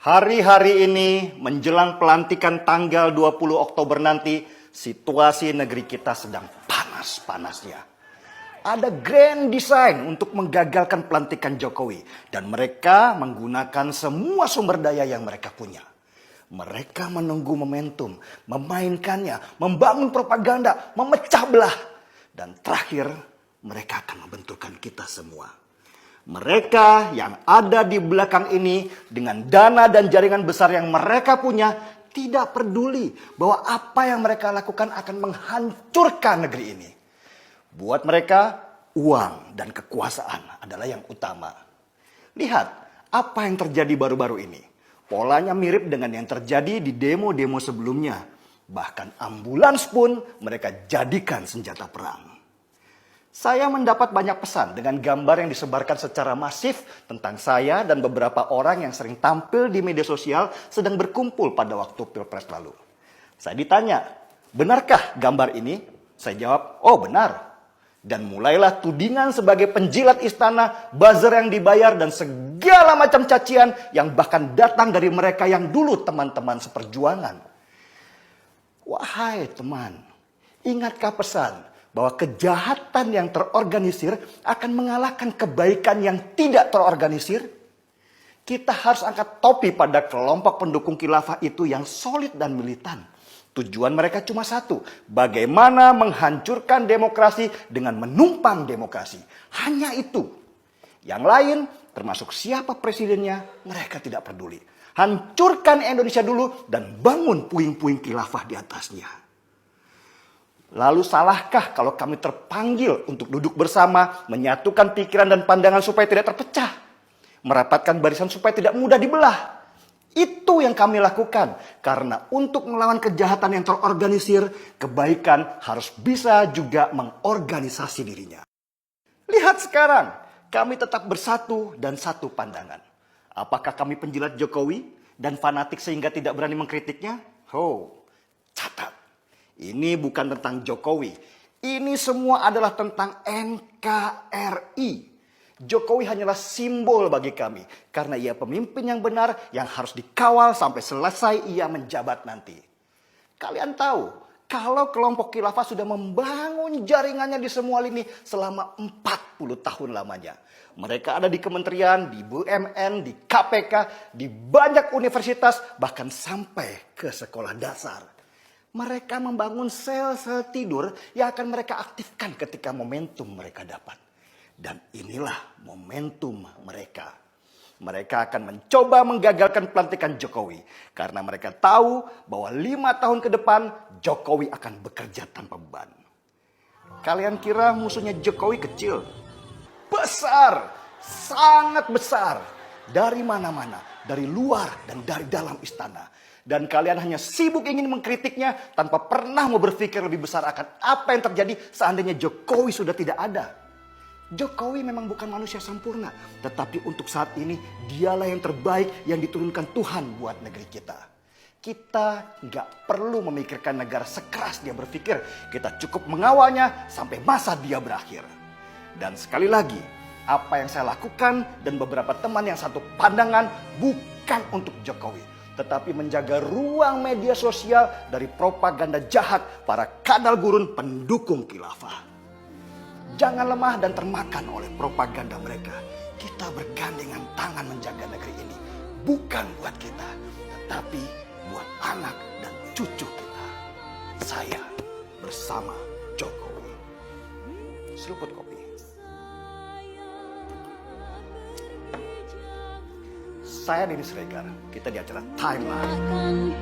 Hari-hari ini menjelang pelantikan tanggal 20 Oktober nanti, situasi negeri kita sedang panas-panasnya. Ada grand design untuk menggagalkan pelantikan Jokowi. Dan mereka menggunakan semua sumber daya yang mereka punya. Mereka menunggu momentum, memainkannya, membangun propaganda, memecah belah. Dan terakhir, mereka akan membenturkan kita semua. Mereka yang ada di belakang ini dengan dana dan jaringan besar yang mereka punya tidak peduli bahwa apa yang mereka lakukan akan menghancurkan negeri ini. Buat mereka, uang dan kekuasaan adalah yang utama. Lihat apa yang terjadi baru-baru ini. Polanya mirip dengan yang terjadi di demo-demo sebelumnya. Bahkan ambulans pun mereka jadikan senjata perang. Saya mendapat banyak pesan dengan gambar yang disebarkan secara masif tentang saya dan beberapa orang yang sering tampil di media sosial sedang berkumpul pada waktu Pilpres lalu. Saya ditanya, benarkah gambar ini? Saya jawab, oh benar. Dan mulailah tudingan sebagai penjilat istana, buzzer yang dibayar, dan segala macam cacian yang bahkan datang dari mereka yang dulu teman-teman seperjuangan. Wahai teman, ingatkah pesan bahwa kejahatan yang terorganisir akan mengalahkan kebaikan yang tidak terorganisir? Kita harus angkat topi pada kelompok pendukung khilafah itu yang solid dan militan. Tujuan mereka cuma satu, bagaimana menghancurkan demokrasi dengan menumpang demokrasi. Hanya itu. Yang lain, termasuk siapa presidennya, mereka tidak peduli. Hancurkan Indonesia dulu dan bangun puing-puing khilafah di atasnya. Lalu salahkah kalau kami terpanggil untuk duduk bersama, menyatukan pikiran dan pandangan supaya tidak terpecah, merapatkan barisan supaya tidak mudah dibelah? Itu yang kami lakukan, karena untuk melawan kejahatan yang terorganisir, kebaikan harus bisa juga mengorganisasi dirinya. Lihat sekarang, kami tetap bersatu dan satu pandangan. Apakah kami penjilat Jokowi dan fanatik sehingga tidak berani mengkritiknya? Catat. Ini bukan tentang Jokowi. Ini semua adalah tentang NKRI. Jokowi hanyalah simbol bagi kami. Karena ia pemimpin yang benar yang harus dikawal sampai selesai ia menjabat nanti. Kalian tahu, kalau kelompok khilafah sudah membangun jaringannya di semua lini selama 40 tahun lamanya. Mereka ada di kementerian, di BUMN, di KPK, di banyak universitas, bahkan sampai ke sekolah dasar. Mereka membangun sel-sel tidur yang akan mereka aktifkan ketika momentum mereka dapat. Dan inilah momentum mereka. Mereka akan mencoba menggagalkan pelantikan Jokowi. Karena mereka tahu bahwa 5 tahun ke depan Jokowi akan bekerja tanpa beban. Kalian kira musuhnya Jokowi kecil? Besar, sangat besar. Dari mana-mana, dari luar dan dari dalam istana. Dan kalian hanya sibuk ingin mengkritiknya tanpa pernah mau berpikir lebih besar akan apa yang terjadi seandainya Jokowi sudah tidak ada. Jokowi memang bukan manusia sempurna, tetapi untuk saat ini dialah yang terbaik yang diturunkan Tuhan buat negeri kita. Kita nggak perlu memikirkan negara sekeras dia berpikir, kita cukup mengawalnya sampai masa dia berakhir. Dan sekali lagi, apa yang saya lakukan dan beberapa teman yang satu pandangan bukan untuk Jokowi, tetapi menjaga ruang media sosial dari propaganda jahat para kadal gurun pendukung khilafah. Jangan lemah dan termakan oleh propaganda mereka. Kita bergandengan tangan menjaga negeri ini. Bukan buat kita, tetapi buat anak dan cucu kita. Saya bersama Jokowi. Seruput kopi. Saya Denny Siregar. Kita di acara Timeline.